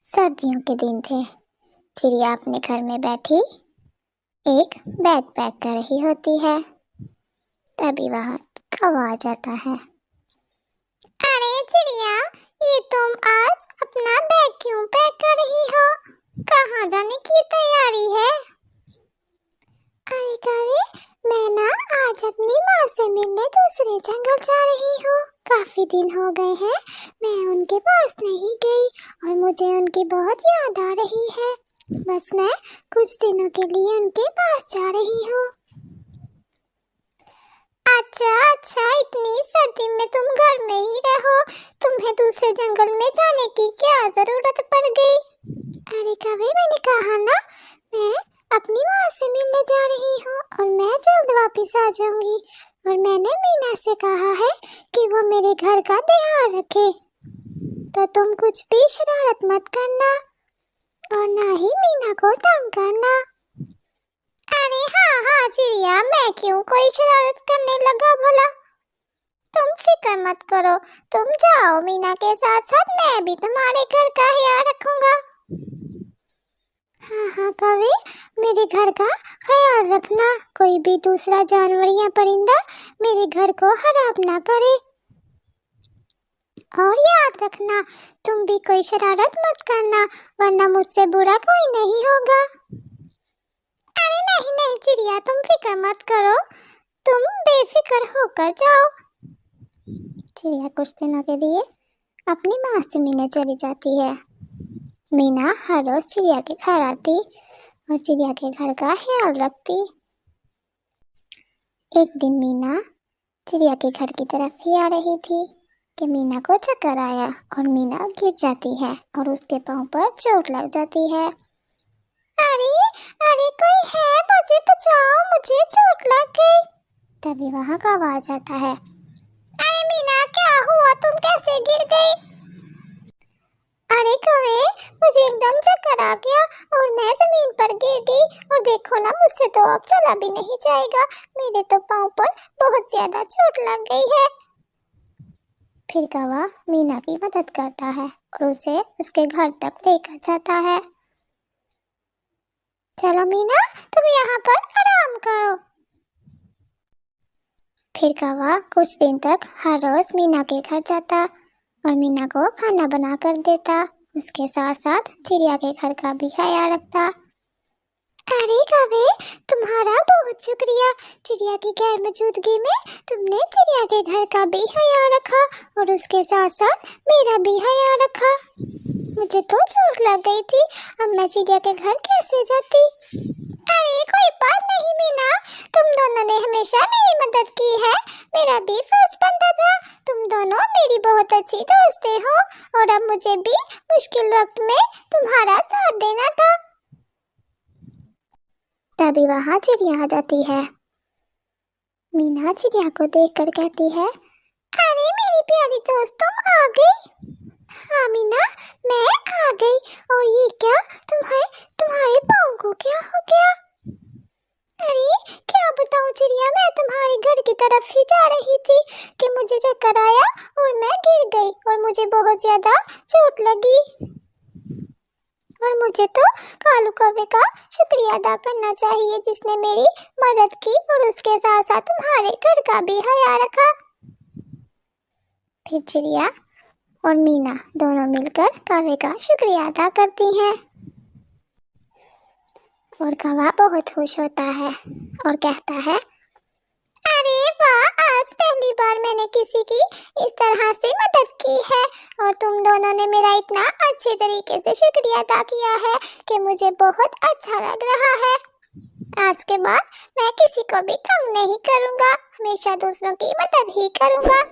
सर्दियों के दिन थे। चिड़िया अपने घर में बैठी एक बैग पैक कर रही होती है। तभी वहाँ कौवा आ जाता है। अरे चिड़िया, ये तुम आज अपना बैग क्यों पैक कर रही हो? कहाँ जाने की तैयारी है? अरे कौवे, मैं ना आज अपनी माँ से मिलने दूसरे जंगल जा रही हूँ। काफी दिन हो गए हैं मैं उनके पास नहीं गई और मुझे उनकी बहुत याद आ रही है। बस मैं कुछ दिनों के लिए उनके पास जा रही हूँ। अच्छा, इतनी सर्दी में तुम घर में ही रहो, तुम्हें दूसरे जंगल में जाने की क्या जरूरत पड़ गई? अरे कभी मैंने कहा ना, मैं अपनी माँ से मिलने जा रही हूँ और मैं जल्द वापस आ जाऊंगी। और मैंने मीना से कहा है कि वो मेरे घर का ध्यान रखे, तो तुम कुछ भी शरारत मत करना और ना ही मीना को तंग करना। अरे हाँ चिड़िया, मैं क्यों कोई शरारत करने लगा भला? तुम फिक्र मत करो, तुम जाओ मीना के साथ साथ, मैं भी तुम्हारे घर का ख्याल रखूंगा। हाँ कौवे, मेरे घर का ख्याल रखना, कोई भी दूसरा जानवर या परिंदा मेरे घर को खराब ना करे। और याद रखना, तुम भी कोई शरारत मत करना, वरना मुझसे बुरा कोई नहीं होगा। अरे नहीं चिड़िया, तुम फिक्र मत करो, तुम बेफिक्र होकर जाओ। चिड़िया कुछ दिनों के लिए अपनी माँ से मिलने चली जाती है। मीना हर रोज चिड़िया के घर आती और चिड़िया के घर का ख्याल रखती। एक दिन मीना चिड़िया के घर की तरफ ही आ रही थी कि मीना को चक्कर आया और मीना गिर जाती है और उसके पांव पर चोट लग जाती है। अरे कोई है, मुझे बचाओ, मुझे चोट लग गई। तभी वहाँ कौवा आ जाता है। अरे मीना, क्या हुआ, तुम कैसे गिर गई? अरे कौवे, मुझे एकदम चक्कर आ गया और मैं जमीन पर गिर गई और देखो ना, मुझसे तो अब चला भी नहीं जाएगा, मेरे तो पांव पर बहुत ज्यादा चोट लग गई है। फिर कौवा मीना की मदद करता है और उसे उसके घर तक लेकर जाता है। चलो मीना, तुम यहाँ पर आराम करो। फिर कौवा कुछ दिन तक हर रोज मीना के घर जाता और मीना को खाना बना कर देता। उसके साथ साथ चिड़िया के घर का भी ख्याल रखता। अरे कौवे, तुम्हारा बहुत शुक्रिया, चिड़िया की गैर मौजूदगी में तुमने चिड़िया के घर का भी ख्याल रखा और उसके साथ साथ मेरा भी ख्याल रखा। मुझे तो चोट लग गई थी, अब मैं चिड़िया के घर कैसे जाती? अरे कोई बात नहीं मीना, तुम दोनों ने हमेशा मेरी मदद की है, मेरा भी फर्ज बनता था। तुम दोनों मेरी बहुत अच्छी दोस्तें हो और अब मुझे भी मुश्किल वक्त में तुम्हारा साथ देना था। तभी वहाँ चिड़िया आ जाती है। मीना चिड़िया को देखकर कहती है, अरे मेरी प्यारी दोस्त, तुम आ गई? हाँ मीना, मैं आ गई। और ये क्या, तुम्हारे पाँव को क्या हो गया? अरे क्या बताऊं चिड़िया, मैं तुम्हारे घर की तरफ ही जा रही थी कि मुझे चक्कर आया और मैं गिर गई और मुझे बहुत ज्यादा चोट लगी। और मुझे तो कालू कौवे का शुक्रिया अदा करना चाहिए जिसने मेरी मदद की और उसके साथ साथ तुम्हारे घर का भी ख्याल रखा। फिर चिड़िया और मीना दोनों मिलकर कौवे का शुक्रिया अदा करती हैं और कौवा बहुत खुश होता है और कहता है, अरे वाह, आज पहली बार मैंने किसी की इस तरह से मदद की है और तुम दोनों ने मेरा इतना अच्छे तरीके से शुक्रिया अदा किया है कि मुझे बहुत अच्छा लग रहा है। आज के बाद मैं किसी को भी तंग नहीं करूँगा, हमेशा दूसरों की मदद ही करूँगा।